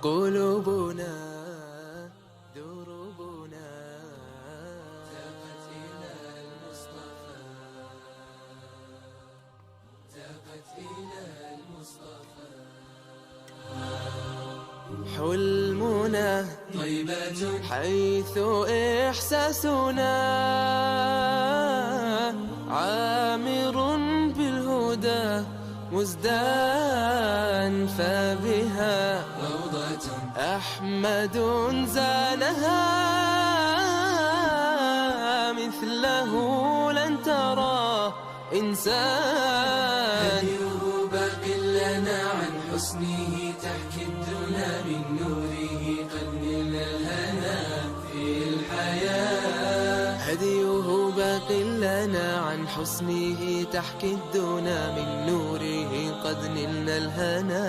قلوبنا دروبنا تاقت إلى المصطفى تاقت إلى المصطفى حلمنا طيبة حيث إحساسنا عامر بالهدى مزدان فبها روضة أحمد زانها مثله لن ترى إنسان هديه باق لنا عن حسنه تحكي الدنا من نوره قد نلنا الهنا في الحياة هديه باق لنا عن حسنه تحكي الدنا من نوره قد نلنا الهنا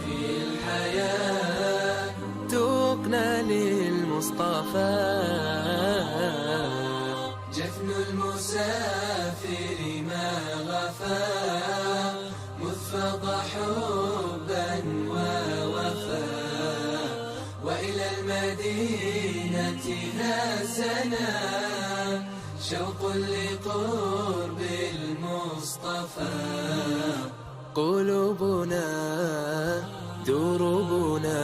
في الحياة تقنا للمصطفى جفن المسافر ما غفا مذ فضى حبا ووفا وإلى المدينة هازنا شوق لقرب المصطفى قلوبنا دروبنا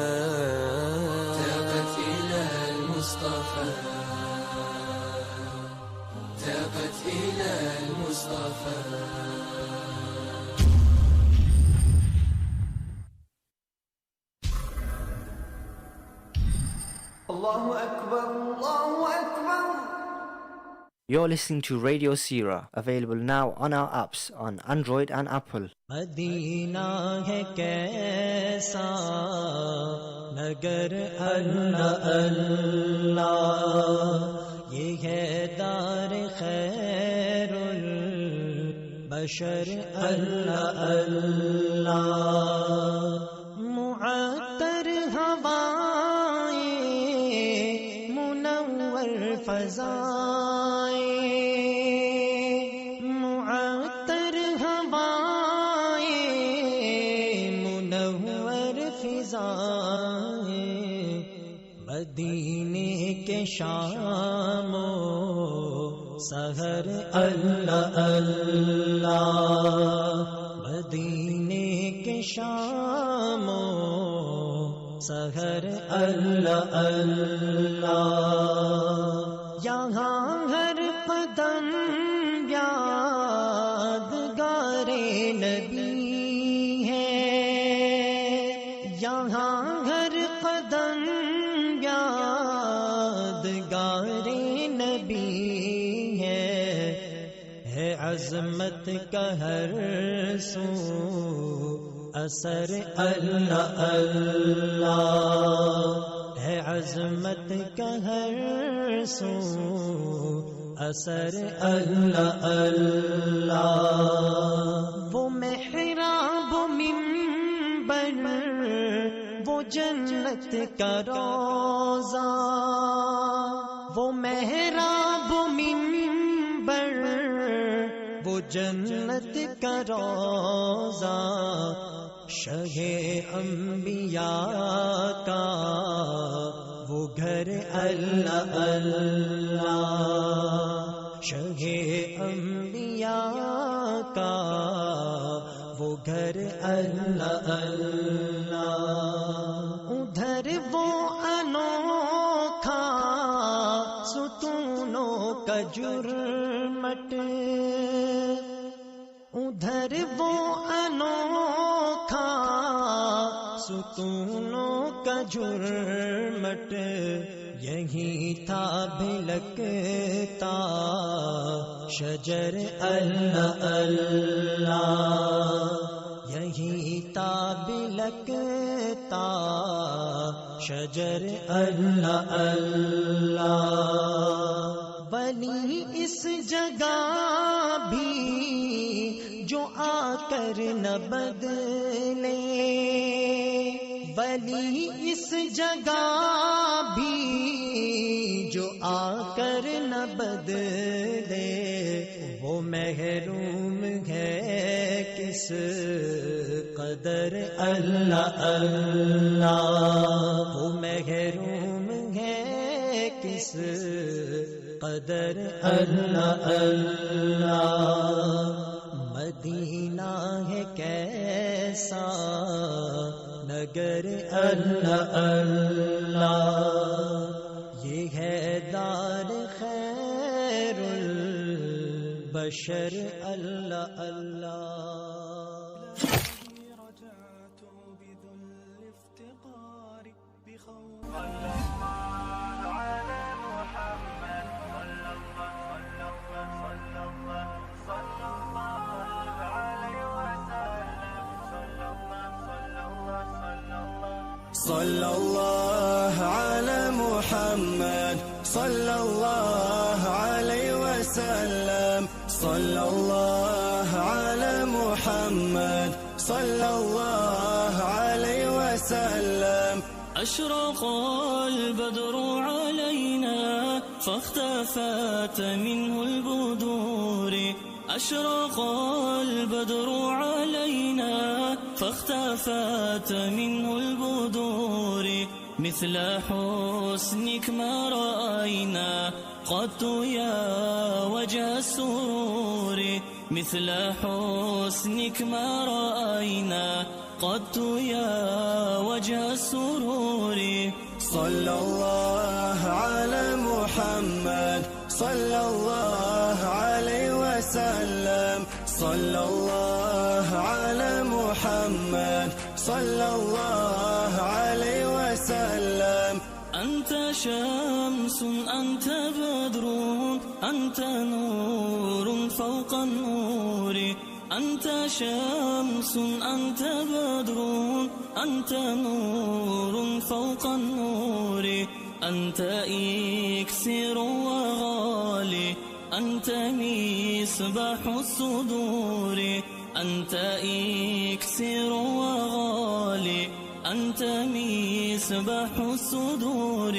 تاقت إلى المصطفى تاقت إلى المصطفى Allahu Akbar, Allahu Akbar. You're listening to Radio Seerah, available now on our apps on Android and Apple. مدینہ ہے کیسا نگر اللہ اللہ، یہ ہے دار خیر البشر اللہ اللہ، معطر ہوائیں منور فضائیں، معطر ہوائیں منور فضائیں، مدینے کے شام و سحر اللہ اللہ، مدینے کے شام و سحر اللہ اللہ، یہاں ہر قدم یادگار نبی ہے، یہاں ہر قدم یادگار نبی ہے عظمت کا ہر سو اثر اللہ اللہ، ہے عظمت کا ہر سو اثر اللہ اللہ، وہ محراب و منبر وہ جنت کا روضہ، وہ محراب و منبر وہ جنت کا روضہ، شہ انبیاء کا وہ گھر اللہ اللہ، شہ انبیاء کا وہ گھر اللہ اللہ، ادھر وہ انوکھا ستونوں کا جرمٹ، ادھر وہ انوکھا ستونوں کا جرمٹ، یہی تھا بھلکتا شجر اللہ اللہ، یہی تھا بھلکتا شجر اللہ اللہ، ولی اس جگہ بھی جو آ کر نہ بدلے، ولی اس جگہ بھی جو آ کر نہ بدلے، وہ محروم ہے کس कदर अल्लाह अल्लाह वो महरूम है किस कदर अल्लाह अल्लाह मदीना है कैसा नगर अल्लाह अल्लाह ये है दार खैरुल बशर अल्लाह अल्लाह صلى الله على محمد صلى الله عليه وسلم صلى الله على محمد صلى الله عليه وسلم أشرق البدر علينا فاختفت منه البدور أشرق البدر علينا فاختفت منه البدور مثل حسنك ما رأينا قط يا وجه السرور مثل حسنك ما رأينا قط يا وجه السرور صلى الله على محمد صلى الله عليه وسلم صلى الله على محمد صلى الله عليه وسلم أنت شمس أنت بدر أنت نور فوق النور أنت شمس أنت بدر أنت نور فوق النور أنت إكسير وغالي أنت مصباح الصدور أنت إكسير وغالي أنت مصباح الصدور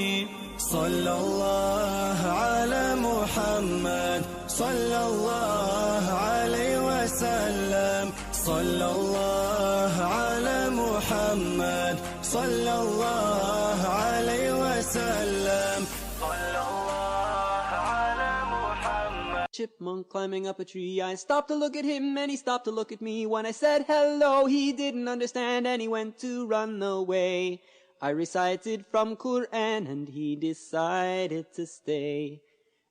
صلى الله على محمد صلى الله عليه وسلم صلى الله على محمد صلى الله عليه وسلم صلى الله على محمد. Chipmunk climbing up a tree. I stopped to look at him and he stopped to look at me. When I said hello, he didn't understand and he went to run away. I recited from Quran and he decided to stay.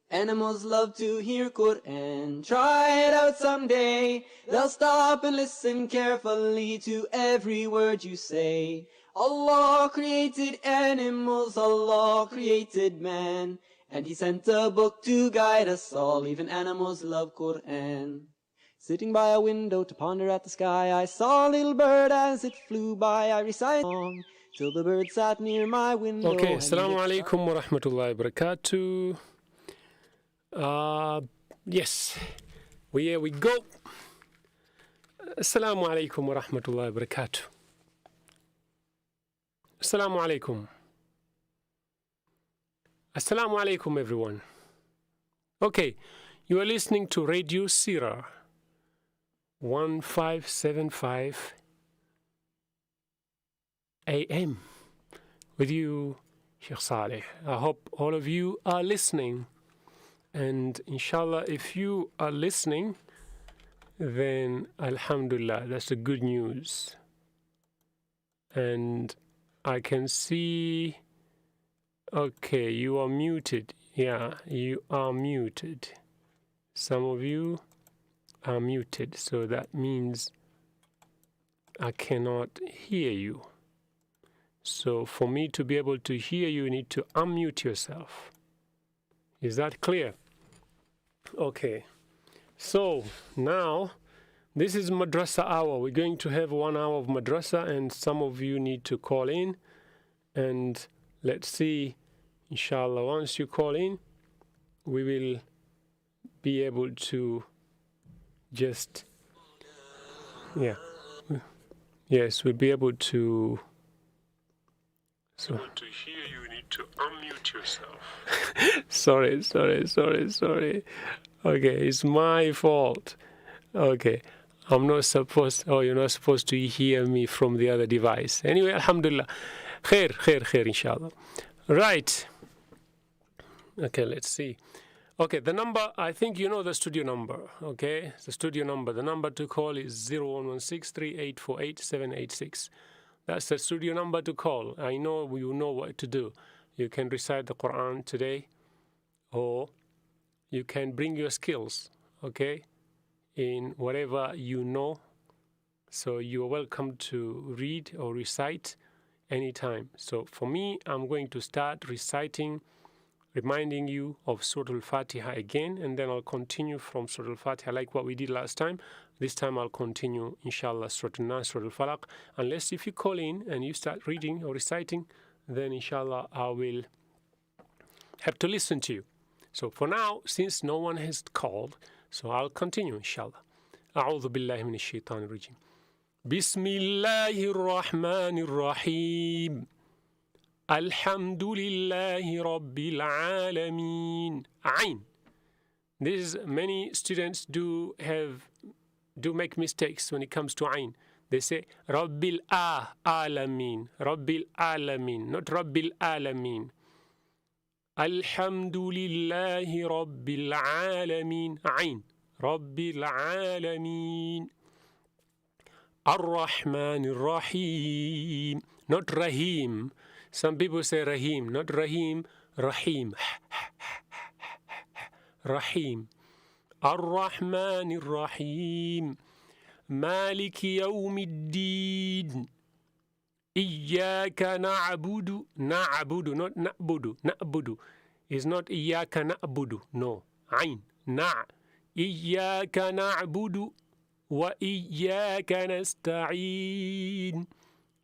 Animals love to hear Quran. Try it out someday. They'll stop and listen carefully to every word you say. Allah created animals, Allah created man. And he sent a book to guide us all, even animals love Quran. Sitting by a window to ponder at the sky, I saw a little bird as it flew by. I recited a song till the bird sat near my window. Okay, assalamu alaikum wa rahmatullahi wa barakatuh. Yes, here we go. Assalamu alaikum wa rahmatullahi wa barakatuh. Assalamu alaikum. Assalamu alaikum, everyone. Okay, you are listening to Radio Seerah 1575 AM with you, Sheikh Saleh. I hope all of you are listening. And inshallah, if you are listening, then alhamdulillah, that's the good news. And I can see, okay, you are muted. Yeah, you are muted. Some of you are muted, so that means I cannot hear you. So for me to be able to hear you, you need to unmute yourself. Is that clear? Okay. So now this is madrasa hour. We're going to have 1 hour of madrasa, and some of you need to call in. And let's see, inshallah, once you call in, we will be able to just, yes, we'll be able to. So to hear you need to unmute yourself. sorry. Okay, it's my fault. Okay, I'm not supposed, oh, you're not supposed to hear me from the other device. Anyway, alhamdulillah. Khair, khair, khair, inshallah. Right. Okay, let's see. Okay, the number, I think you know the studio number, okay? The studio number, the number to call is 0116-3848-786. That's the studio number to call. I know you know what to do. You can recite the Quran today, or you can bring your skills, okay, in whatever you know. So you're welcome to read or recite anytime. So for me, I'm going to start reciting, reminding you of Surah Al-Fatiha again, and then I'll continue from Surah Al-Fatiha like what we did last time. This time I'll continue, inshallah, Surah Al-Nas, Surah Al-Falaq. Unless if you call in and you start reading or reciting, then inshallah I will have to listen to you. So for now, since no one has called, so I'll continue, inshallah. أعوذ بالله من الشيطان الرجيم. بسم الله الرحمن الرحيم. الحمد لله رب العالمين. Ain. Many students do make mistakes when it comes to Ain. They say Rabbil Alamin, Rabbil Alamin, not Rabbil Alamin. Alhamdulillahi Rabbil Alamin. Ain. Rabbil Alamin. Ar-Rahman Ar-Rahim. Not Rahim. Some people say Rahim, not Rahim, Rahim. Rahim. Ar-Rahman Ar-Rahim. مالك يوم الدين. إياك نعبد. نعبد, not نعبد. نعبد is not إياك نعبد. No. عين. نع. إياك نعبد وإياك نستعين.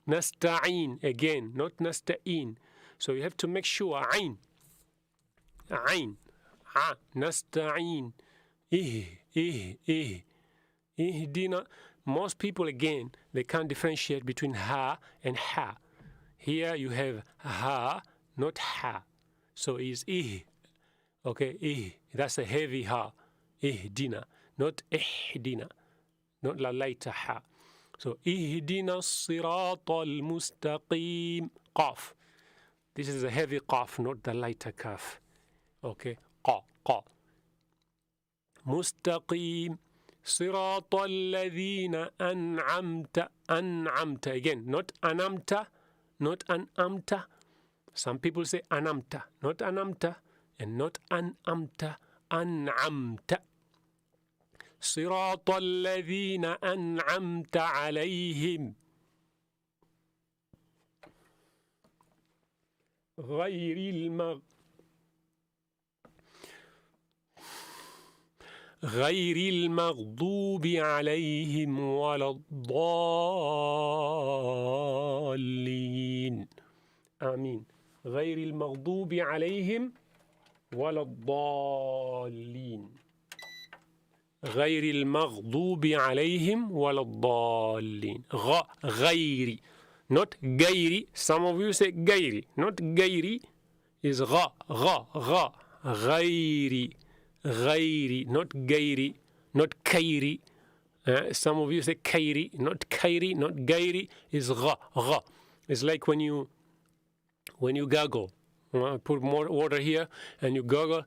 Nasta'in again, not nasta'in. So you have to make sure ain. Ain. Nasta'in. Ihdina. Most people again, they can't differentiate between ha and ha. Here you have ha, not ha. So it's Okay, that's a heavy ha. Ihdina, not ihdina, not la lighter ha. So, ihdina as-sirata al-mustaqim. Qaf. This is a heavy qaf, not the lighter kaf. Okay, qa. Mustaqim. Sirata alladhina an'amta. An'amta. Again, not anamta, not an'amta. Some people say anamta, not anamta, and not an'amta, an'amta. صراط الذين أنعمت عليهم غير المغضوب عليهم ولا الضالين. آمين. غير المغضوب عليهم ولا الضالين. غير المغضوب عليهم ولا الضالين. غيري, not غيري. Some of you say غيري, not غيري is غيري, not غيري, not كيري. Some of you say كيري, not كيري, not غيري is It's like when you gargle. Put more water here and you gargle.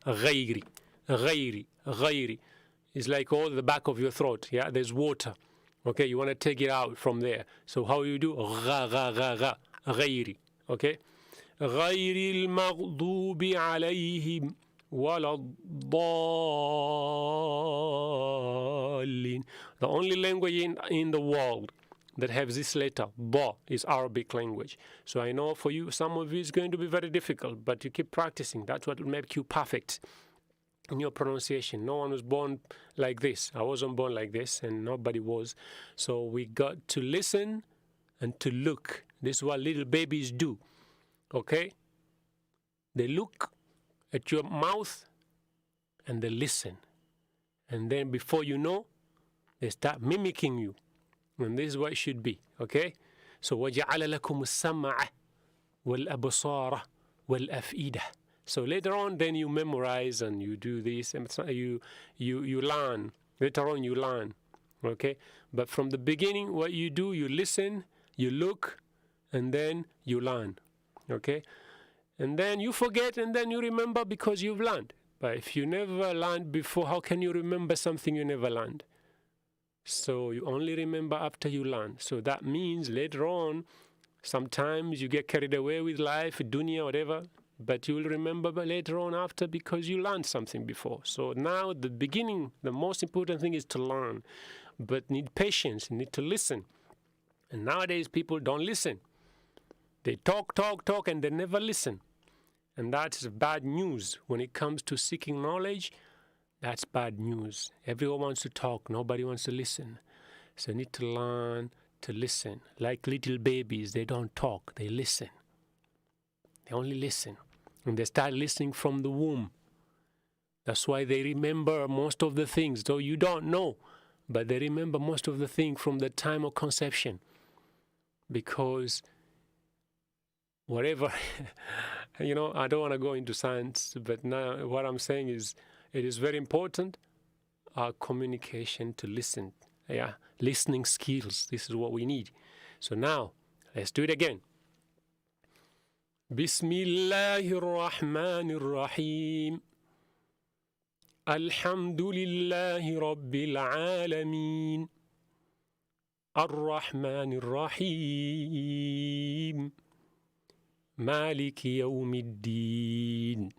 غيري. غيري is like all the back of your throat. Yeah, there's water. Okay, you want to take it out from there. So how you do? غيري. Okay. غير المغضوب عليهم ولا الضالين. The only language in the world that has this letter, ba, is Arabic language. So I know for you, some of you, it's going to be very difficult, but you keep practicing. That's what will make you perfect in your pronunciation. No one was born like this. I wasn't born like this, and nobody was. So we got to listen and to look. This is what little babies do. Okay? They look at your mouth and they listen. And then before you know, they start mimicking you. And this is what it should be. Okay? So وَجَعَلَ لَكُمُ السَّمْعَ وَالْأَبْصَارَ وَالْأَفْئِدَةَ. So later on, then you memorize and you do this, and you learn Later on, you learn. Okay? But from the beginning, what you do, you listen, you look, and then you learn. Okay? And then you forget, and then you remember because you've learned. But if you never learned before, how can you remember something you never learned? So you only remember after you learn. So that means later on, sometimes you get carried away with life, dunya, whatever, but you will remember later on after because you learned something before. So now the beginning, the most important thing is to learn, but need patience, need to listen. And nowadays people don't listen. They talk, and they never listen. And that's bad news. When it comes to seeking knowledge, that's bad news. Everyone wants to talk, nobody wants to listen. So you need to learn to listen. Like little babies, they don't talk, they listen. They only listen. And they start listening from the womb. That's why they remember most of the things, though you don't know, but they remember most of the things from the time of conception. Because whatever, I don't want to go into science, but now what I'm saying is it is very important, our communication, to listen. Yeah, listening skills. This is what we need. So now, let's do it again. Bismillahir Rahmanir Rahim. Alhamdulillahi Rabbil Alameen. Ar-Rahmanir Rahim. Maliki Yawmiddin.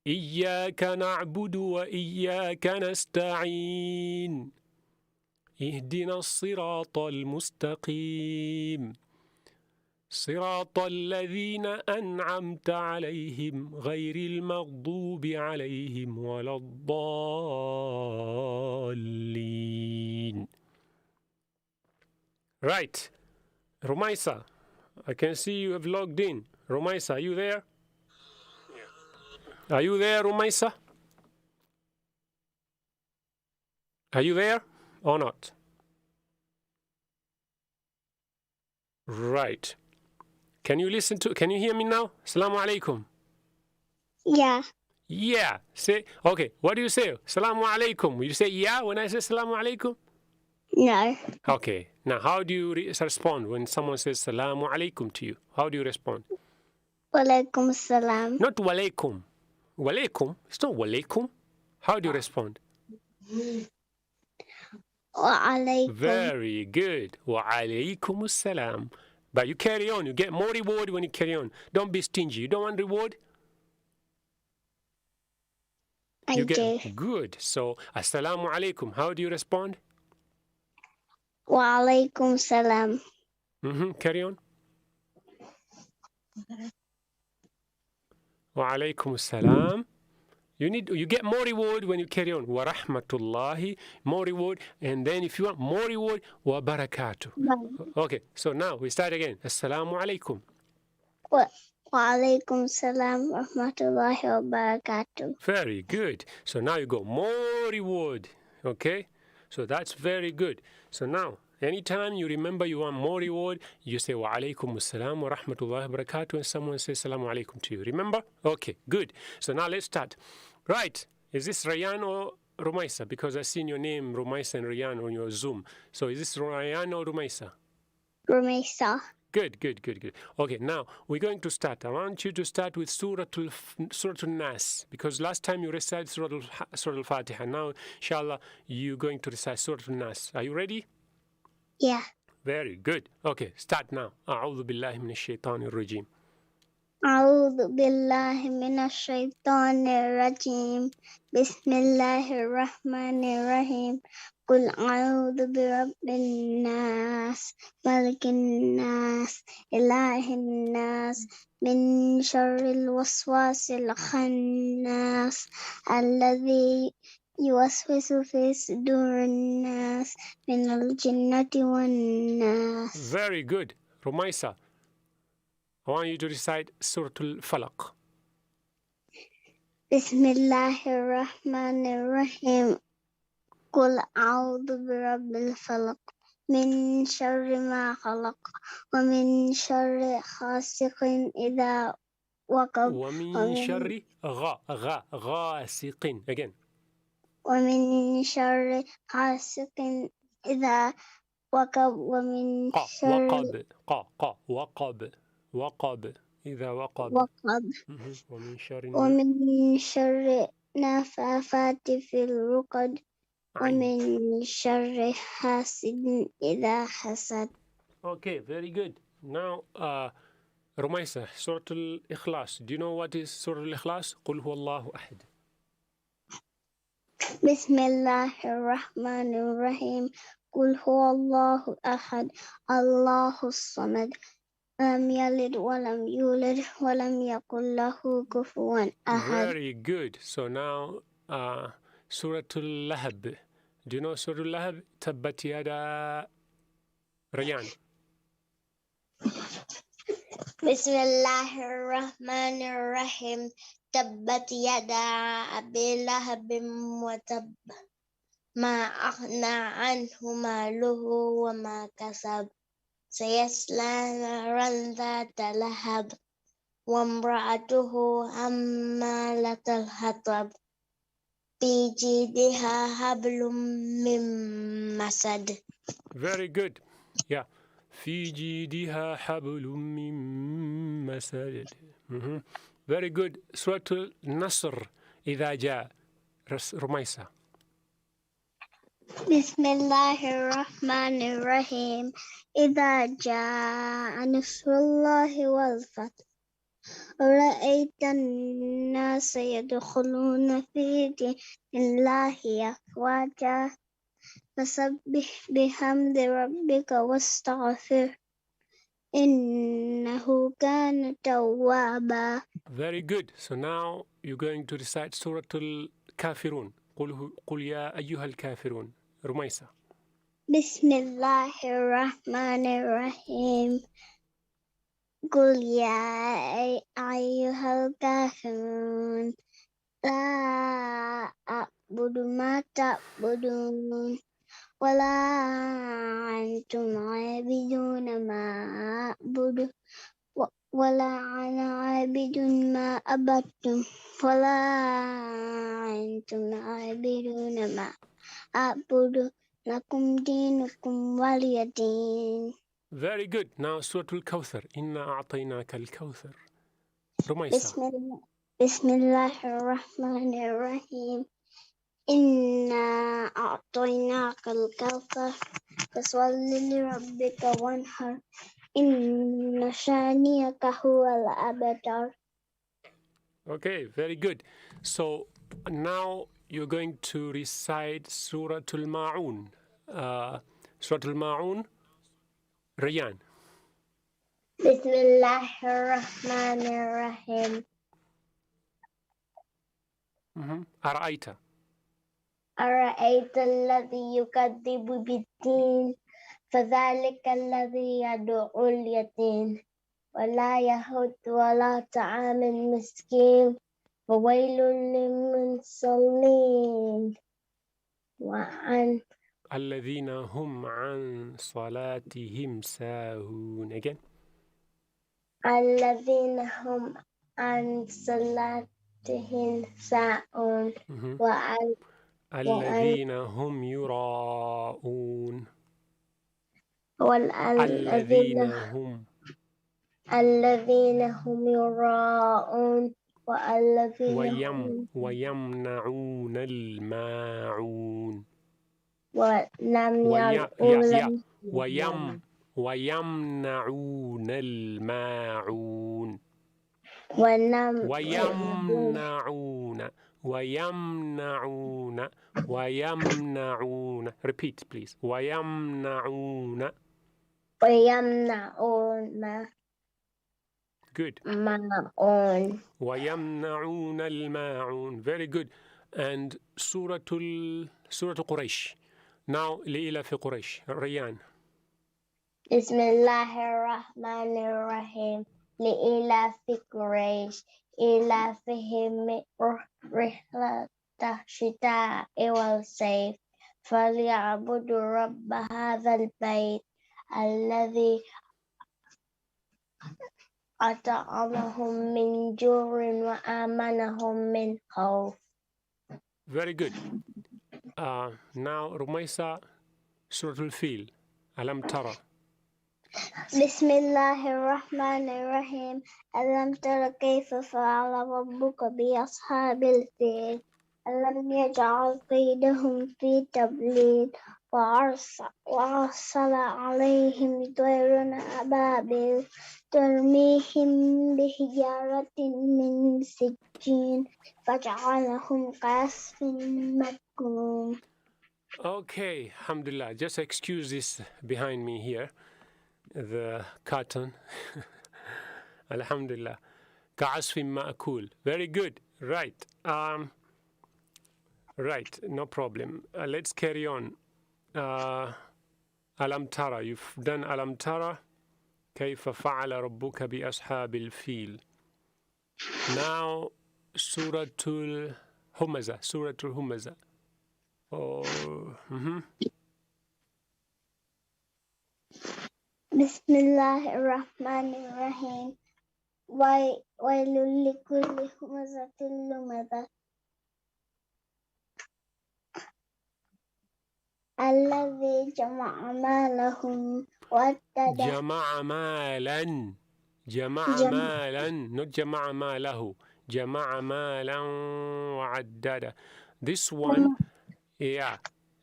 إياك نعبد وإياك نستعين اهدنا الصراط المستقيم صراط الذين أنعمت عليهم غير المغضوب عليهم ولا الضالين. Right. Rumaisa, I can see you have logged in. Rumaisa, are you there? Are you there, Rumaisa? Are you there or not? Right. Can you hear me now? Assalamu alaikum. Yeah. Yeah. Say, okay, what do you say? Assalamu alaikum. You say yeah when I say assalamu alaikum? No. Okay. Now, how do you respond when someone says assalamu alaikum to you? How do you respond? Walaikum salam. Not walaikum. Walaikum. It's not walaikum. How do you respond? Wa alaikum. Very good. Wa alaikum salam. But you carry on. You get more reward when you carry on. Don't be stingy. You don't want reward? I do. Good. So, assalamu alaikum. How do you respond? Wa alaikum salam. Carry on. Wa alaikum salam. You get more reward when you carry on. Wa rahmatullahi, more reward. And then if you want more reward, wa barakatuh. Okay, so now we start again. Assalamu alaikum. Wa alaikum salam wa rahmatullahi wa barakatuh. Very good. So now you go more reward. Okay? So that's very good. So now, anytime you remember you want more reward, you say wa alaikum assalam wa rahmatullahi wa barakatuh, and someone says assalamu alaikum to you. Remember? Okay, good. So now let's start. Right. Is this Rayan or Rumaisa? Because I've seen your name, Rumaisa and Rayan, on your Zoom. So is this Rayan or Rumaisa? Rumaisa. Good. Okay, now we're going to start. I want you to start with Surah Al-Nas, because last time you recited Surah Al-Fatiha. Now, inshallah, you're going to recite Surah Al-Nas. Are you ready? Yeah. Very good. Okay, start now. أعوذ بالله من الشيطان الرجيم. أعوذ بالله من الشيطان الرجيم. بسم الله الرحمن الرحيم. قل أعوذ برب الناس ملك الناس إله الناس من شر الوسواس الخناس الذي يوسوس في صدور الناس من الجنة والناس. Very good. Rumaisa, I want you to recite Surah Al-Falaq. بسم الله الرحمن الرحيم. قل أعوذ برب الفلق من شر ما خلق ومن شر غاسق إذا وقب ومن شر غاسق. Again. ومن شر حاسق إذا وقب ومن شر وقب إذا وقب. وقب ومن ومن شر نفاثات في العقد ومن شر حاسد إذا حسد. Okay, very good. Now, Rumaisa, Surah Al-Ikhlas. Do you know what is Surah Al-Ikhlas? قل هو الله أحد. بسم الله الرحمن الرحيم قل هو الله أحد الله الصمد لم يلد ولم يولد ولم يكن له كفوا أحد. Very good. So now, Surah Al-Lahab. Do you know Surah Al-Lahab? تبت يدا ريان. بسم الله الرحمن الرحيم تبت يدا أبي لهب وتب ما أغنى عنه ماله وما كسب سيصلى نارا ذات لهب وامرأته حمالة الحطب في جيدها حبل من مسد. Very good. Yeah. في جيدها حبل من مسد. Very good. Surah Al-Nasr إذا جاء. رميسة. بسم الله الرحمن الرحيم إذا جاء نصر الله والفتح ورأيت الناس يدخلون في دين الله أفواجا فسبح بحمد ربك واستغفر إنه كان توابا. Very good. So now you're going to recite Surah Al-Kafirun. قل يا أيها الكافرون. رميسة. بسم الله الرحمن الرحيم قل يا أيها الكافرون لا أعبد ما تعبدون ولا أنتم عابدون ما أعبد ولا أنا عابد ما عبدتم ولا أنتم عابدون ما أعبد لكم دينكم ولي دين. Very good. Now Surah Al-Kawthar. إنا أعطيناك الكوثر. رميسة. بسم الله الرحمن الرحيم إنا أعطيناك الكوثر فصل لربك وانحر إن شانئك هو الأبتر. Okay, very good. So now you're going to recite Surah Al-Ma'un. Surah Al-Ma'un, Rayyan. بسم الله الرحمن الرحيم أرأيت أرأيت الذي يكذب بالدين فذلك الذي يدعو اليتيم ولا يحض ولا طعام المسكين وويل للمصلين وعن الذين هم عن صلاتهم ساهون. Again. الذين هم عن صلاتهم ساهون وعن الذين هم يراءون. الذين هم يراءون ويمنعون الماعون. ويمنعون الماعون. ويمنعون. Repeat please. ويمنعون. Good. ماعون. ويمنعون الماعون. Very good. And سورة قريش. Now لإلاف قريش. ريان. بسم الله الرحمن الرحيم لإلاف قريش إلافهم رحلة الشتاء والصيف فليعبدوا رب هذا البيت الذي أطعمهم من جوع وآمنهم من خوف. Very good. Now, Rumaisa, Surah Al-Fil, Alam Tara. بسم الله الرحمن الرحيم ألم تر كيف فعل ربك بأصحاب الفيل ألم يجعل كيدهم في تضليل وأرسل عليهم طيرا أبابيل ترميهم بحجارة من سجين فجعلهم كعصف مأكول. Okay, alhamdulillah. Just excuse this behind me here, the curtain. Alhamdulillah. Ka'asfin ma'akul. Very good. Right. Right. No problem. Let's carry on. Alam Tara. You've done Alam Tara. كيف فعل ربك بأصحاب الفيل. Now, Suratul Humaza. Suratul Humaza. بسم الله الرحمن الرحيم ويل لكل همزة لمزة الذي جمع ماله وعدده. جمع مالا. جمع مالا. Not جمع ماله. جمع مالا وعدده. This one, yeah.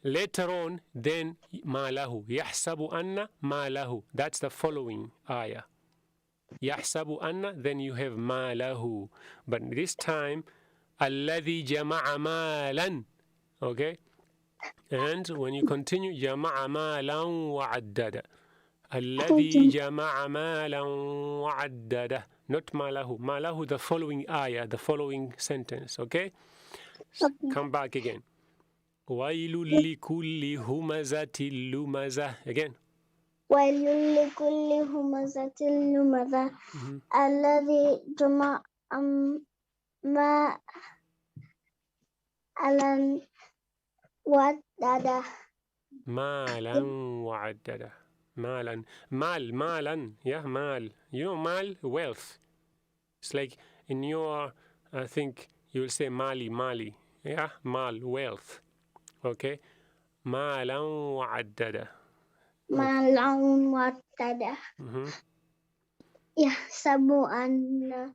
Later on, then ماله. يحسب أن ماله. That's the following ayah. يحسب أن, then you have ماله. But this time, الذي جمع مالا. Okay? And when you continue, جمع مالا وعدده. الذي جمع مالا وعدده. Not ماله. ماله, the following ayah, the following sentence. Okay? Come back again. ويل لكل همزة لمزة. Again. ويل لكل همزة لمزة الذي جمع مالا وعدده. مالا وعدده. مالا. مالا. Yeah, mal. You know mal, wealth. It's like in your, I think you will say mali. Yeah, mal, wealth. Okay. مالا وعدده. مالا وعدده. يحسب أن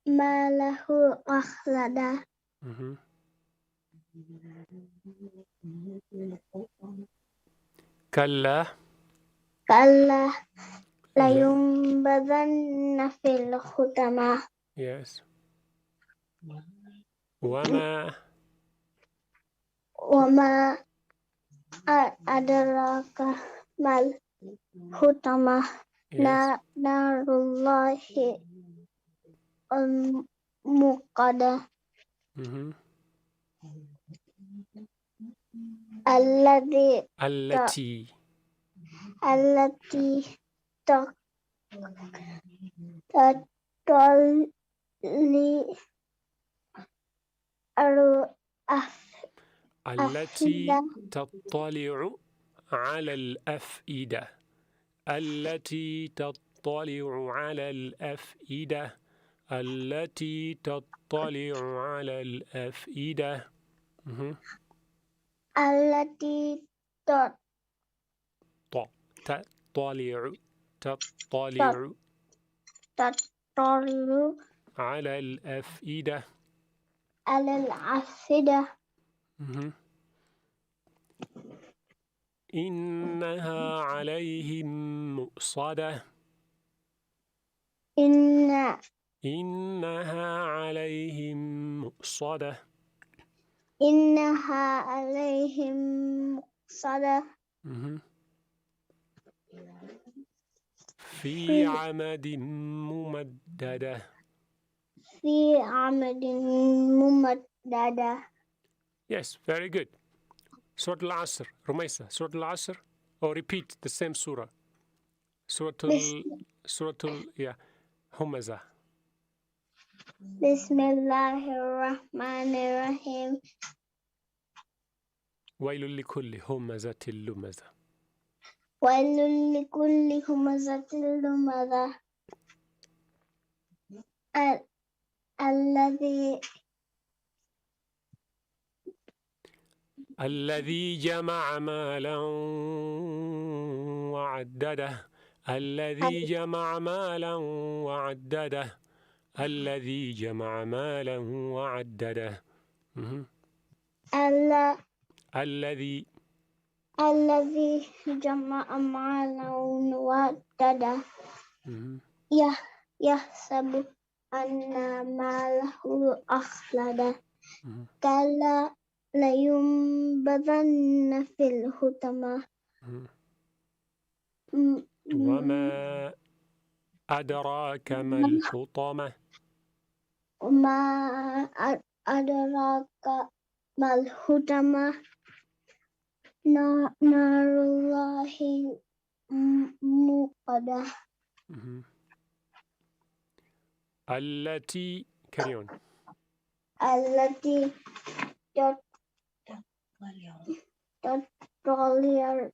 ماله أخلده. كلا. لينبذن في الحطمة. Yes. وما أدراك ما الحطمة. نار الله الموقدة. التي تطلع على الأفئدة. التي تطلع على الأفئدة. التي تطلع على الأفئدة. التي تطلع على الأفئدة. على الأفئدة. إنها عليهم مؤصدة. إنها عليهم مؤصدة. إنها عليهم مؤصدة. في عمد ممددة. في عمد ممددة. Yes, very good. Surah Al-Asr, Rumaisa, Surah Al-Asr, or repeat the same surah. Surah Humaza. بسم الله الرحمن الرحيم. ويل لكل همزة لمزة. ويل لكل همزة لمزة الذي الذي جمع مالا وعدده. الذي جمع مالا وعدده. الذي جمع مالا وعدده. الذي جمع مالا وعدده. يحسب أن ماله أخلده. كلا لينبذن في الحطمة. وما أدراك ما الحطمة. وما أدراك ما الحطمة. نار الله الموقدة. التي كريون التي تطلع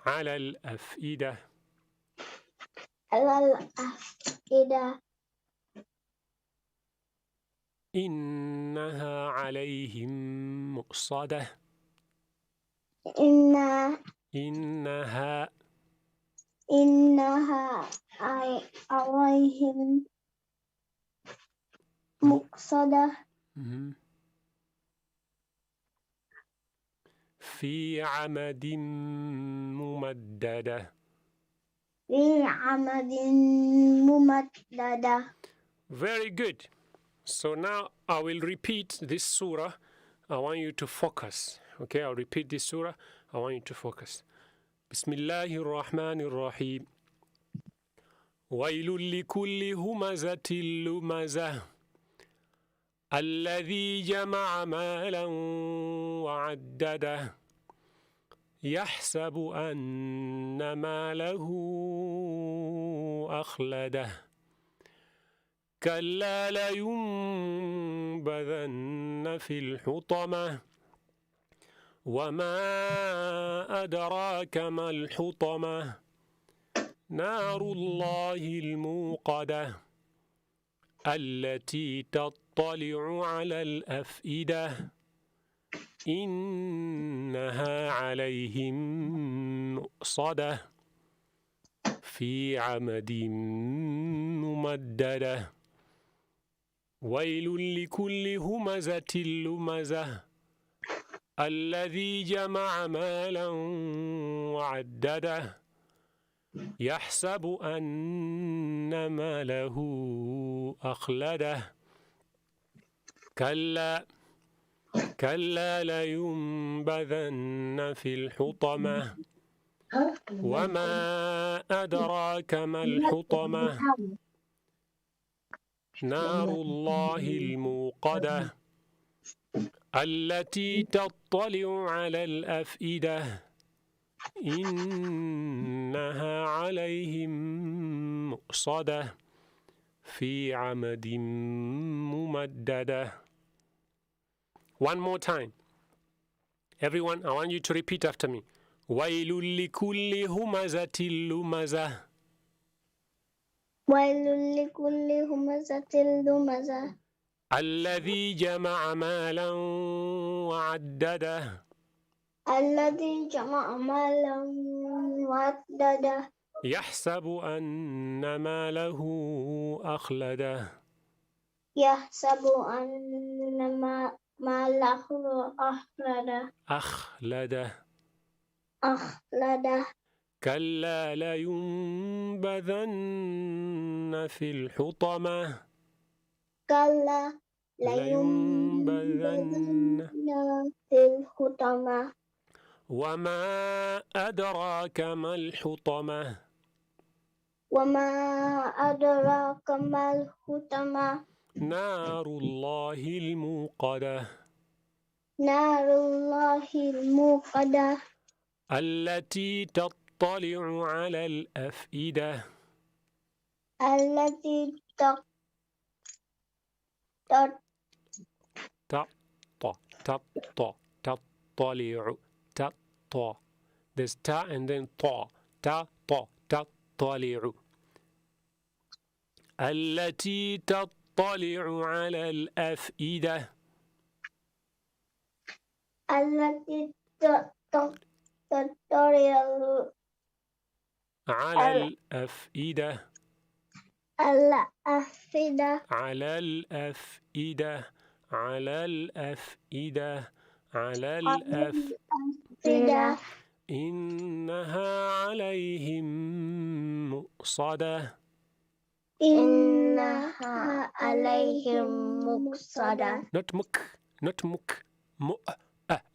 على الأفئدة. على الأفئدة. إنها عليهم مؤصدة. إنها عليهم مؤصدة. في عمد ممددة. في عمد ممددة. Very good. So now I will repeat this surah. I want you to focus. Okay, I'll repeat this surah. I want you to focus. بسم الله الرحمن الرحيم. ويل لكل همزة لمزة الذي جمع مالا وعدده يحسب أن ماله أخلده كلا لينبذن في الحطمة وما أدراك ما الحطمة نار الله الموقدة التي تطلع على الأفئدة إنها عليهم مؤصدة في عمد ممددة ويل لكل همزة لمزة الذي جمع مالا وعدده يحسب أن ماله أخلده كلا لينبذن في الحطمة وما أدراك ما الحطمة نار الله الموقدة التي تطلع على الأفئدة إنها عليهم مؤصدة في عمد ممددة. One more time. Everyone, I want you to repeat after me. ويل لكل همزة لمزة ويل لكل همزة لمزة الذي جمع مالا وعدده الذي جمع مالا وعدده يحسب أن ماله أخلده يحسب أن ماله أخلده كلا لينبذن في الحطمة كلا لينبذن في الحطمة وما أدراك ما الحطمة وما أدراك ما الحطمة نار الله الموقدة نار الله الموقدة التي تطلع على الأفئدة التي تطلع There's ta and then تطلع التي تطلع على الأفئدة التي تطلع على الأفئدة الأفئدة على الأفئدة على الأفئدة على الأفئدة إنها عليهم مؤصدة إنها عليهم مؤصدة. not مك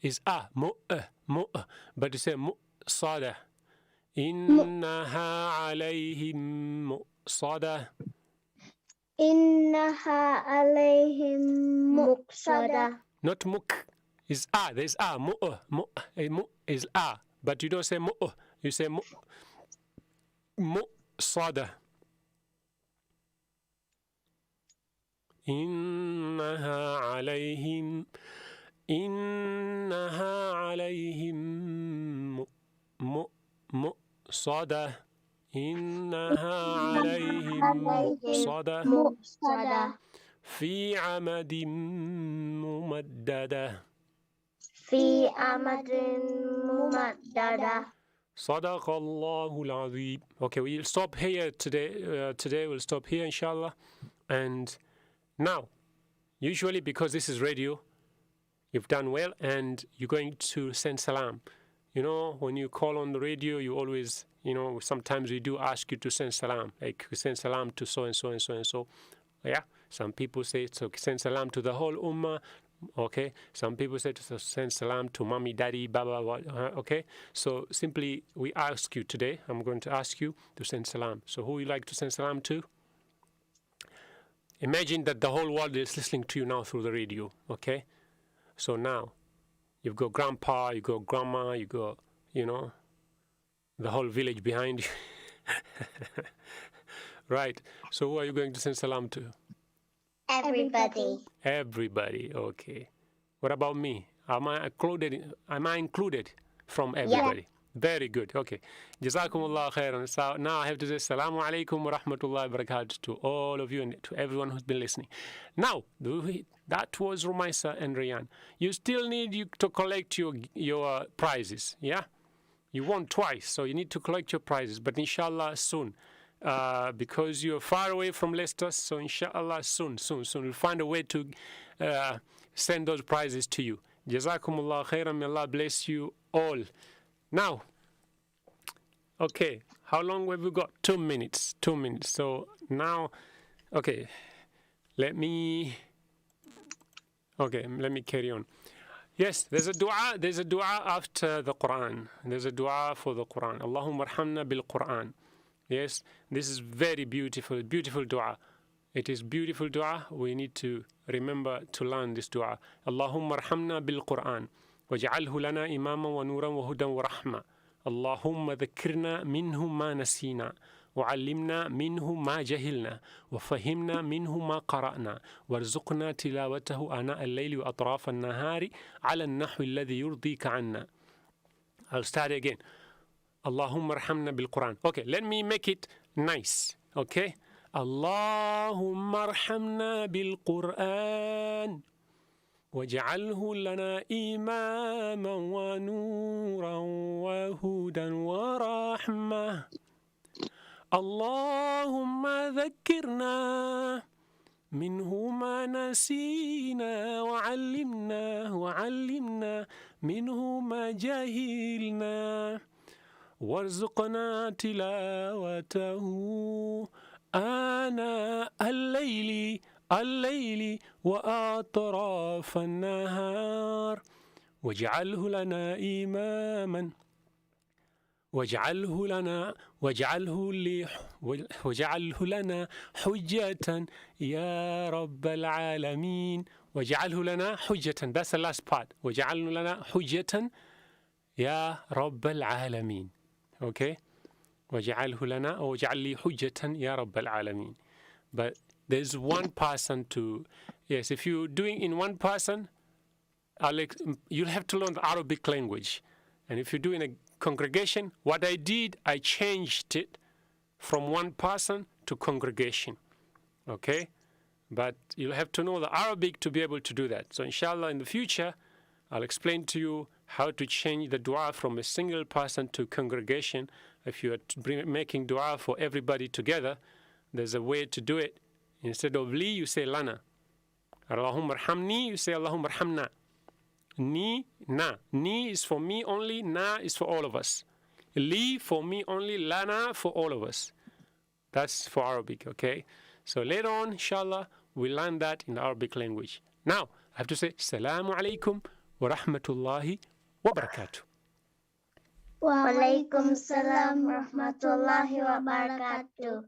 is مؤ but you say مؤصدة إنها عليهم مؤصدة إنها عليهم مؤصدة. not مك is there's مؤ is but you don't say مؤ you say مؤصدة إنها عليهم مؤصدة إنها عليهم مؤصدة في عمد ممددة في عمد ممددة. صدق الله العظيم. Okay, we'll stop here today. Today we'll stop here, inshallah. And now, usually because this is radio, you've done well, and you're going to send salam. You know, when you call on the radio, you always, you know, sometimes we do ask you to send salam. Like, send salam to so-and-so and so-and-so. Yeah, some people say to send salam to the whole ummah. Okay, some people say to send salam to mommy, daddy, baba, okay. So simply, we ask you today, I'm going to ask you to send salam. So who you like to send salam to? Imagine that the whole world is listening to you now through the radio, okay? So now, you've got grandpa, you got grandma, you got, you know, the whole village behind you. Right. So who are you going to send salam to? Everybody. Everybody, okay. What about me? Am I included from everybody? Yeah. Very good, okay. Jazakumullah khairan. So now I have to say Assalamu alaikum wa rahmatullahi wa barakatuh to all of you and to everyone who's been listening. Now, that was Rumaisa and Rayan. You still need to collect your prizes, yeah? You won twice, so you need to collect your prizes, but inshallah soon. Because you're far away from Leicester, so inshallah soon we'll find a way to send those prizes to you. Jazakumullah khairan. May Allah bless you all. Now, okay, how long have we got? 2 minutes. So now, okay, let me carry on. Yes, there's a dua after the Quran. There's a dua for the Quran. Allahumma arhamna bil Quran. Yes, this is very beautiful dua. It is beautiful dua. We need to remember to learn this dua. Allahumma arhamna bil Quran. وَاجْعَلْهُ لَنَا إِمَامًا وَنُورًا وَهُدًى وَرَحْمَةً اللهم ذكرنا منه ما نسينا وعلمنا منه ما جهلنا وفهمنا منه ما قرأنا وارزقنا تلاوته آناء الليل وأطراف النهار على النحو الذي يرضيك عنا. I'll start again. اللهم ارحمنا بالقرآن. Okay, let me make it nice. Okay, اللهم ارحمنا بالقرآن واجعله لنا إماما ونورا وهدى ورحمة اللهم ذكرنا منه ما نسينا وعلمنا منه ما جهلنا وارزقنا تلاوته آناء الليل وأطراف النهار واجعله لنا إماما واجعله لنا حجة يا رب العالمين واجعله لنا حجة. That's the last part. واجعله لنا حجة يا رب العالمين. Okay, واجعله لنا أو واجعل لي حجة يا رب العالمين. But there's one person to, yes, if you're doing in one person, you'll have to learn the Arabic language. And if you're doing a congregation, what I did, I changed it from one person to congregation. Okay? But you'll have to know the Arabic to be able to do that. So inshallah, in the future, I'll explain to you how to change the dua from a single person to congregation. If you are making dua for everybody together, there's a way to do it. Instead of li, you say lana. Allahumma arhamni, you say Allahumma arhamna. Ni, na. Ni is for me only, na is for all of us. Li for me only, lana for all of us. That's for Arabic, okay? So later on, inshallah, we learn that in the Arabic language. Now, I have to say, Assalamu alaikum wa rahmatullahi wa barakatuh. Wa alaikum salam wa rahmatullahi wa barakatuh.